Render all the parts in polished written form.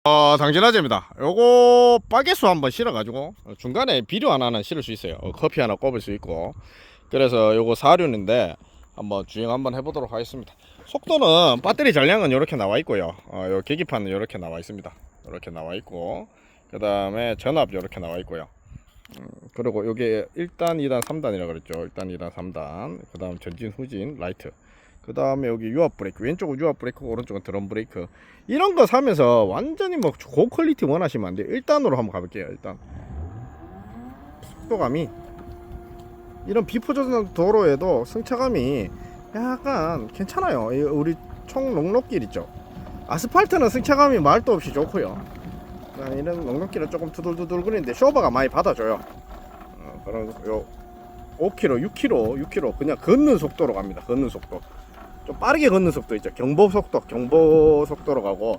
당진아재입니다. 요거 빠게수 한번 실어가지고 중간에 비료 하나는 실을 수 있어요. 커피 하나 꼽을 수 있고. 그래서 요거 사륜인데 한번 주행 한번 해보도록 하겠습니다. 속도는 배터리 전량은 이렇게 나와 있고요. 요 계기판은 이렇게 나와 있습니다. 이렇게 나와 있고, 그 다음에 전압 이렇게 나와 있고요. 그리고 요게 1단, 2단, 3단이라 그랬죠. 1단, 2단, 3단. 그 다음 전진, 후진, 라이트. 그 다음에 여기 유압 브레이크, 왼쪽은 유압 브레이크, 오른쪽은 드럼 브레이크. 이런 거 사면서 완전히 뭐 고퀄리티 원하시면 안 돼요. 1단으로 한번 가볼게요. 일단 속도감이, 이런 비포전 도로에도 승차감이 약간 괜찮아요. 우리 총 녹록길 있죠. 아스팔트는 승차감이 말도 없이 좋고요. 이런 녹록길은 조금 두들두들거리는데 쇼버가 많이 받아줘요. 그런 요 5km, 6km 그냥 걷는 속도로 갑니다. 걷는 속도. 좀 빠르게 걷는 속도 있죠. 경보 속도로 가고.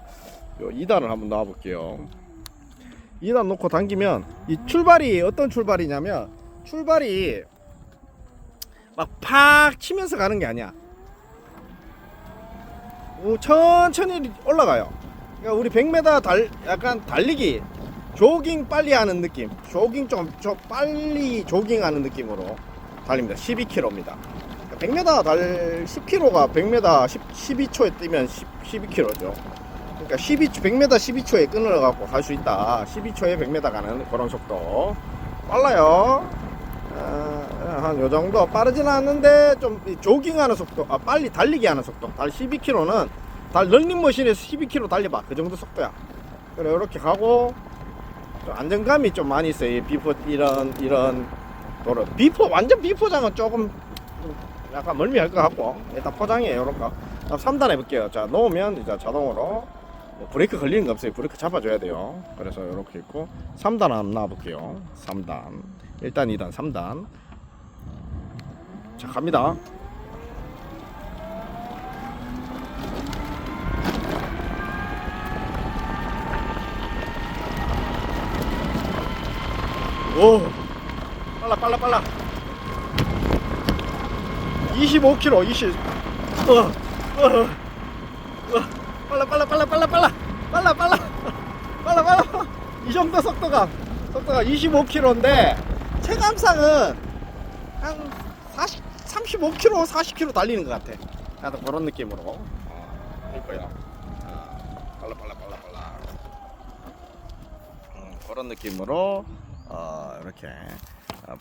요 2단을 한번 놔 볼게요. 2단 놓고 당기면 이 출발이 어떤 출발이냐면, 출발이 막 팍 치면서 가는 게 아니야. 천천히 올라가요. 그러니까 우리 100m 약간 달리기, 조깅 빨리 하는 느낌, 조깅 좀 빨리 조깅하는 느낌으로 달립니다. 12km입니다. 100m 10km가 100m 12초에 뛰면 12km죠. 그러니까 100m 12초에 끊어갖고 갈 수 있다. 12초에 100m 가는 그런 속도. 빨라요. 한 요정도. 빠르지는 않는데 좀 조깅하는 속도, 빨리 달리기 하는 속도. 12km는 런닝머신에서 12km 달려봐. 그 정도 속도야. 그래, 이렇게 가고. 좀 안정감이 좀 많이 있어요. 이 비포, 이런 도로. 완전 비포장은 조금 약간 멀미할 것 같고, 일단 포장이에요. 이런 거 3단 해볼게요. 자, 놓으면 이제 자동으로 브레이크 걸리는 거 없어요. 브레이크 잡아줘야 돼요. 그래서 이렇게 있고, 3단 한번 놔볼게요. 3단, 1단, 2단, 3단. 자, 갑니다. 오, 빨라. 25km, 20. 빨라. 이 정도 속도가 25km인데 체감상은 한 35km, 40km 달리는 것 같아. 나도 그런 느낌으로. 이거야. 빨라. 그런 느낌으로 이렇게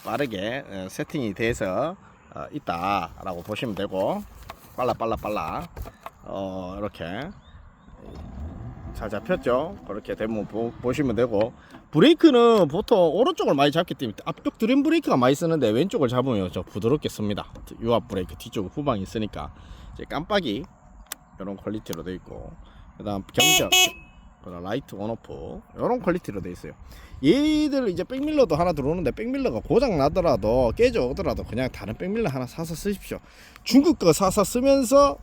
빠르게 세팅이 돼서 있다라고 보시면 되고, 빨라. 이렇게 잘 잡혔죠. 그렇게 되면 보시면 되고, 브레이크는 보통 오른쪽을 많이 잡기 때문에 앞쪽 드림 브레이크가 많이 쓰는데 왼쪽을 잡으면 좀 부드럽게 씁니다. 유압 브레이크 뒤쪽 후방이 있으니까. 이제 깜빡이 이런 퀄리티로 되어 있고, 그 다음 경적, 그다음 라이트 온오프 이런 퀄리티로 되어 있어요. 얘들 이제 백밀러도 하나 들어오는데, 백밀러가 고장 나더라도 깨져 오더라도 그냥 다른 백밀러 하나 사서 쓰십시오. 중국 거 사서 쓰면서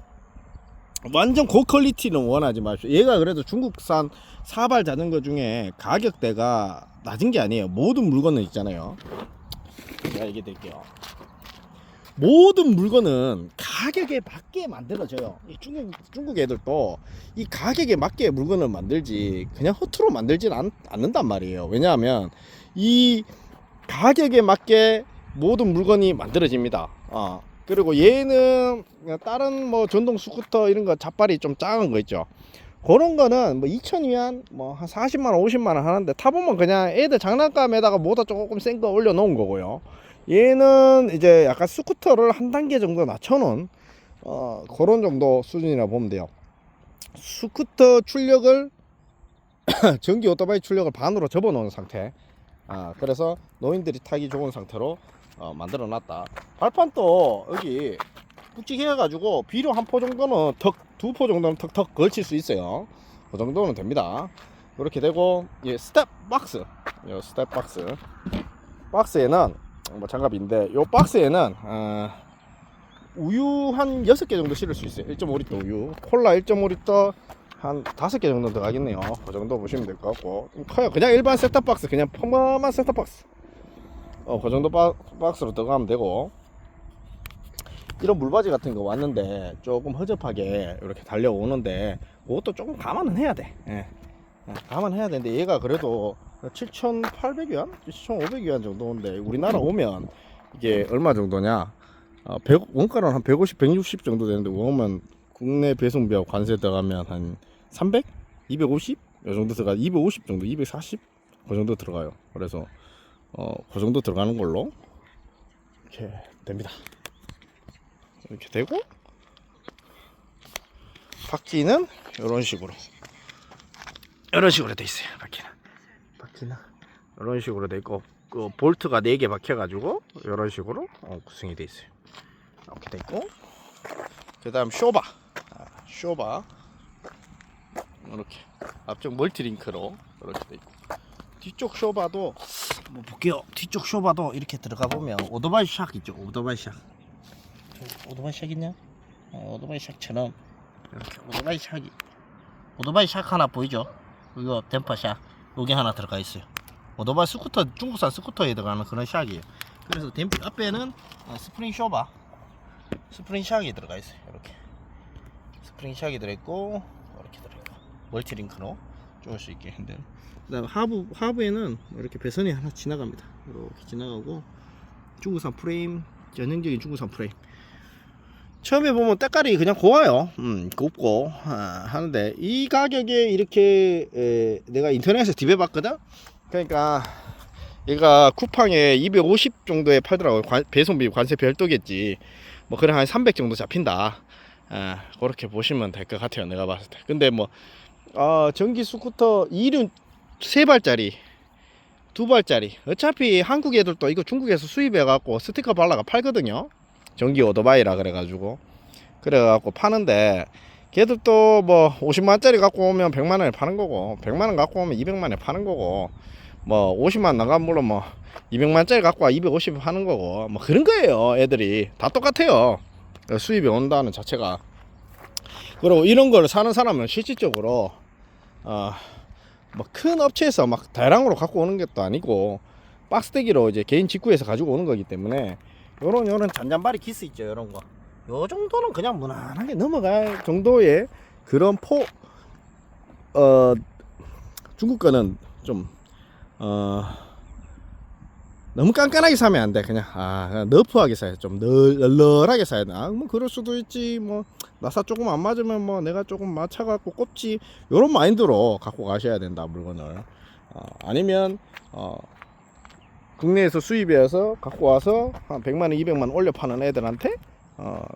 완전 고퀄리티는 원하지 마십시오. 얘가 그래도 중국산 사발 자전거 중에 가격대가 낮은 게 아니에요. 모든 물건은 있잖아요. 제가 얘기해 드릴게요. 모든 물건은 가격에 맞게 만들어져요. 이 중국 애들도 이 가격에 맞게 물건을 만들지 그냥 허투루 만들지는 않는단 말이에요. 왜냐하면 이 가격에 맞게 모든 물건이 만들어집니다. 그리고 얘는 다른 뭐 전동 스쿠터 이런 거 잡발이 좀 작은 거 있죠. 그런 거는 뭐 2,000위안 뭐 한 40만원 50만원 하는데, 타보면 그냥 애들 장난감에다가 모터 조금 센 거 올려 놓은 거고요. 얘는 이제 약간 스쿠터를 한 단계 정도 낮춰놓은 그런 정도 수준이라 보면 돼요. 스쿠터 출력을 전기 오토바이 출력을 반으로 접어 놓은 상태. 그래서 노인들이 타기 좋은 상태로 만들어 놨다. 발판도 여기 묵직해 가지고 비료 한 포 정도는 두 포 정도는 턱턱 걸칠 수 있어요. 그 정도는 됩니다. 이렇게 되고, 스텝 박스, 스텝 박스에는 뭐 장갑인데, 요 박스에는 우유 한 6개 정도 실을 수 있어요. 1.5리터 우유, 콜라 1.5리터 한 5개 정도 들어가겠네요. 그 정도 보시면 될 것 같고, 커요. 그냥 일반 셋탑 박스, 그냥 평범한 셋탑 박스. 그 정도 박스로 들어가면 되고, 이런 물바지 같은 거 왔는데 조금 허접하게 이렇게 달려오는데 그것도 조금 감안은 해야 돼. 감안해야 되는데 얘가 그래도 7,800위안? 7,500위안 정도인데 우리나라 오면 이게 얼마 정도냐, 원가는 한 150, 160 정도 되는데 오면 국내 배송비하고 관세 들어가면 한 300? 250? 이 정도 들어가. 250 정도, 240? 그 정도 들어가요. 그래서 그 정도 들어가는 걸로 이렇게 됩니다. 이렇게 되고, 바퀴는 이런 식으로 돼 있어요. 바퀴는 이런 식으로 돼 있고, 그 볼트가 4개 박혀가지고 이런 식으로 구성이 돼 있어요. 이렇게 돼 있고, 그다음 쇼바 이렇게 앞쪽 멀티링크로 이렇게 돼 있고, 뒤쪽 쇼바도 한번 볼게요. 뒤쪽 쇼바도 이렇게 들어가 보면 오토바이 샥 있죠. 오토바이 샥 있냐? 오토바이 샥처럼 이렇게 오토바이 샥 하나 보이죠? 이거 댐퍼 샥 여기 하나 들어가 있어요. 오토바이 스쿠터, 중국산 스쿠터에 들어가는 그런 샥이에요. 그래서 댐프 앞에는 스프링 쇼바, 스프링 샥이 들어가 있어요. 이렇게 스프링 샥이 들어있고, 이렇게 들어있고, 멀티링크로 쪼을 수 있게 핸들. 그다음 하부에는 이렇게 배선이 하나 지나갑니다. 이렇게 지나가고, 중국산 프레임, 전형적인 중국산 프레임. 처음에 보면 때깔이 그냥 고와요. 곱고 하는데, 이 가격에 이렇게 내가 인터넷에서 디베봤거든. 그러니까 얘가 쿠팡에 250 정도에 팔더라고요. 배송비 관세 별도겠지. 뭐 그래 한 300 정도 잡힌다. 그렇게 보시면 될 것 같아요, 내가 봤을 때. 근데 뭐 전기 스쿠터 2륜 3발짜리 2발짜리, 어차피 한국 애들도 이거 중국에서 수입해 갖고 스티커 발라가 팔거든요. 전기 오토바이라 그래가지고 파는데, 걔들도 뭐 50만짜리 갖고 오면 100만원에 파는 거고, 100만원 갖고 오면 200만원에 파는 거고, 뭐 50만 나가면 물론 뭐 200만짜리 갖고 와 250에 파는 거고, 뭐 그런 거예요. 애들이 다 똑같아요, 수입이 온다는 자체가. 그리고 이런 걸 사는 사람은 실질적으로 뭐 큰 업체에서 막 대량으로 갖고 오는 것도 아니고, 박스대기로 이제 개인 직구해서 가지고 오는 거기 때문에 요런 잔잔바리 기스 있죠, 요런 거. 요 정도는 그냥 무난하게 넘어갈 정도의 그런 중국 거는 좀 너무 깐깐하게 사면 안 돼. 그냥 너프하게 사야 돼. 좀 널널하게 사야 돼. 뭐 그럴 수도 있지. 뭐 나사 조금 안 맞으면 뭐 내가 조금 맞춰갖고 꼽지. 요런 마인드로 갖고 가셔야 된다, 물건을. 아니면 국내에서 수입해서 갖고 와서 한 100만원, 200만원 올려 파는 애들한테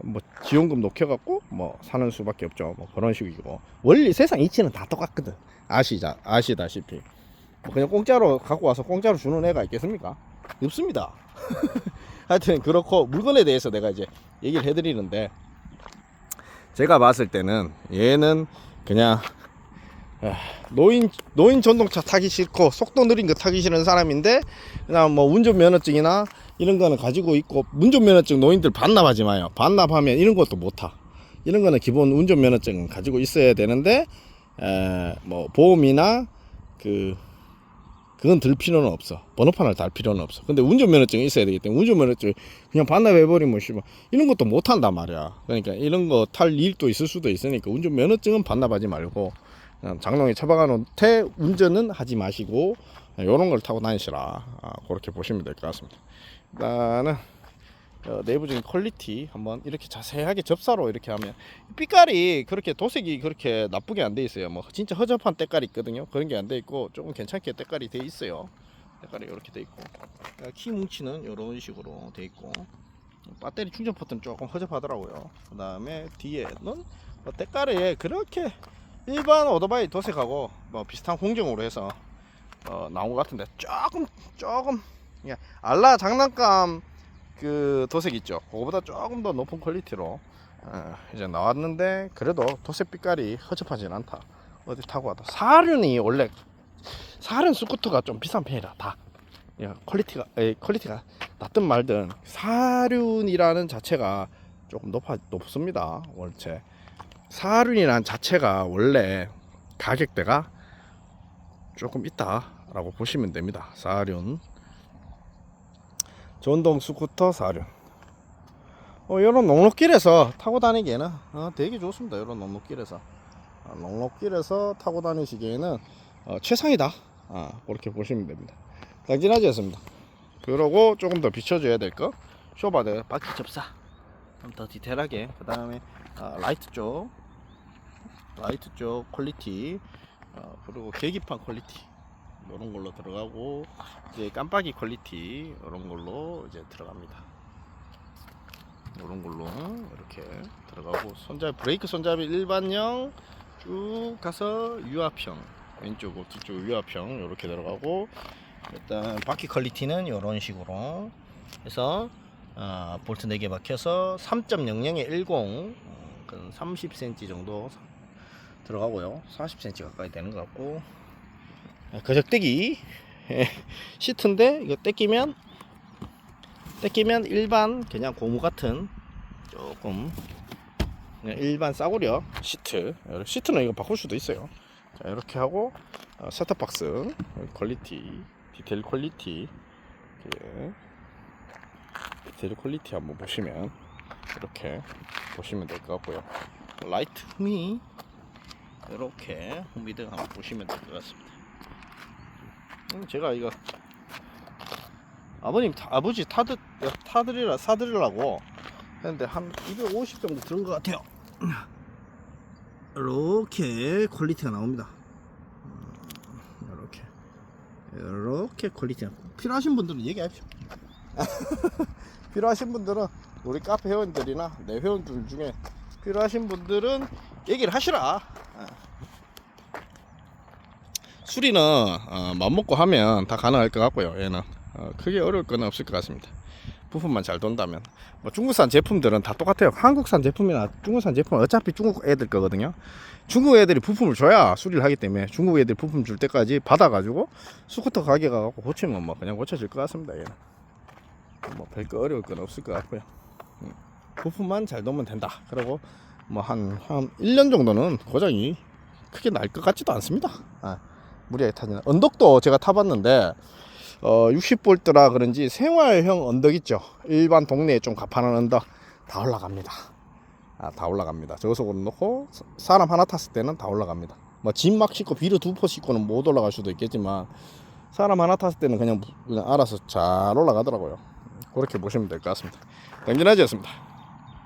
뭐 지원금 녹여갖고 뭐 사는 수밖에 없죠. 뭐 그런 식이고, 원리 세상 이치는 다 똑같거든. 아시다시피. 뭐 그냥 공짜로 갖고 와서 공짜로 주는 애가 있겠습니까? 없습니다. 하여튼 그렇고, 물건에 대해서 내가 이제 얘기를 해드리는데, 제가 봤을 때는 얘는 그냥 노인 전동차 타기 싫고 속도 느린 거 타기 싫은 사람인데, 그냥 뭐 운전면허증이나 이런 거는 가지고 있고, 운전면허증 노인들 반납하지 마요. 반납하면 이런 것도 못 타. 이런 거는 기본 운전면허증 가지고 있어야 되는데, 뭐 보험이나 그건 들 필요는 없어. 번호판을 달 필요는 없어. 근데 운전면허증이 있어야 되기 때문에, 운전면허증 그냥 반납해버리면 이런 것도 못 한단 말이야. 그러니까 이런 거 탈 일도 있을 수도 있으니까 운전면허증은 반납하지 말고, 그냥 장롱에 처박아 놓은 태 운전은 하지 마시고 요런 걸 타고 다니시라. 그렇게 보시면 될 것 같습니다. 일단은 내부적인 퀄리티 한번 이렇게 자세하게 접사로 이렇게 하면, 빛깔이 그렇게 도색이 그렇게 나쁘게 안 돼 있어요. 뭐 진짜 허접한 때깔이 있거든요. 그런 게 안 돼 있고, 조금 괜찮게 때깔이 돼 있어요. 때깔이 이렇게 돼 있고, 키 뭉치는 이런 식으로 돼 있고, 배터리 충전 포트는 조금 허접하더라고요. 그 다음에 뒤에는 뭐 때깔이 그렇게 일반 오토바이 도색하고 뭐 비슷한 공정으로 해서 나온 것 같은데, 조금 그냥 알라 장난감 그 도색 있죠, 그거보다 조금 더 높은 퀄리티로 이제 나왔는데, 그래도 도색 빛깔이 허접하진 않다. 어디 타고 와도 원래 사륜 스쿠터가 좀 비싼 편이라 다 퀄리티가 낮든 말든 사륜이라는 자체가 조금 높습니다. 원체 사륜이라는 자체가 원래 가격대가 조금 있다라고 보시면 됩니다. 사륜, 전동 스쿠터 사륜. 이런 넉넉길에서 타고 다니기에는 되게 좋습니다. 이런 넉넉길에서 타고 다니시기에는 최상이다. 그렇게 보시면 됩니다. 강진하지였습니다. 그러고 조금 더 비춰줘야 될 거, 쇼바드 바퀴 접사 좀 더 디테일하게. 그 다음에 라이트 쪽 퀄리티, 그리고 계기판 퀄리티 이런 걸로 들어가고, 이제 깜빡이 퀄리티 이런 걸로 이제 들어갑니다. 이런 걸로 이렇게 들어가고, 브레이크 손잡이 일반형 쭉 가서 유압형, 왼쪽 뒤쪽 유압형 이렇게 들어가고, 일단 바퀴 퀄리티는 이런 식으로 해서 볼트 4개 박혀서 3.00에 10, 30cm 정도 들어가고요. 40cm 가까이 되는 것 같고, 거적대기 시트인데 이거 떼끼면 일반 그냥 고무 같은 조금 그냥 일반 싸구려 시트는 이거 바꿀 수도 있어요. 자, 이렇게 하고 셋톱박스 퀄리티, 디테일 퀄리티, 디테일 퀄리티 한번 보시면 이렇게 보시면 될 것 같고요. 라이트 후미 이렇게 후미등 한번 보시면 될 것 같습니다. 제가 이거 아버지 사드리려고 했는데 한 250 정도 들은 것 같아요. 이렇게 퀄리티가 나옵니다. 이렇게 퀄리티가 필요하신 분들은 얘기하십시오. 필요하신 분들은 우리 카페 회원들이나 내 회원들 중에 필요하신 분들은 얘기를 하시라. 수리는 맘먹고 하면 다 가능할 것 같고요. 얘는 크게 어려울 건 없을 것 같습니다. 부품만 잘 돈다면. 뭐 중국산 제품들은 다 똑같아요. 한국산 제품이나 중국산 제품은 어차피 중국 애들 거거든요. 중국 애들이 부품을 줘야 수리를 하기 때문에 중국 애들이 부품 줄 때까지 받아가지고 스쿠터 가게 가고 고치면 뭐 그냥 고쳐질 것 같습니다. 얘는 뭐 별거 어려울 건 없을 것 같고요. 부품만 잘 넣으면 된다. 그리고 뭐 한 1년 정도는 고장이 크게 날 것 같지도 않습니다. 무리하게 타지는. 언덕도 제가 타봤는데 60V라 그런지 생활형 언덕 있죠. 일반 동네에 좀 가판한 언덕 다 올라갑니다. 다 올라갑니다. 저속으로 놓고 사람 하나 탔을 때는 다 올라갑니다. 뭐 짐 막 싣고 비료 2포 싣고는 못 올라갈 수도 있겠지만 사람 하나 탔을 때는 그냥 알아서 잘 올라가더라고요. 그렇게 보시면 될 것 같습니다. 당진하지였습니다.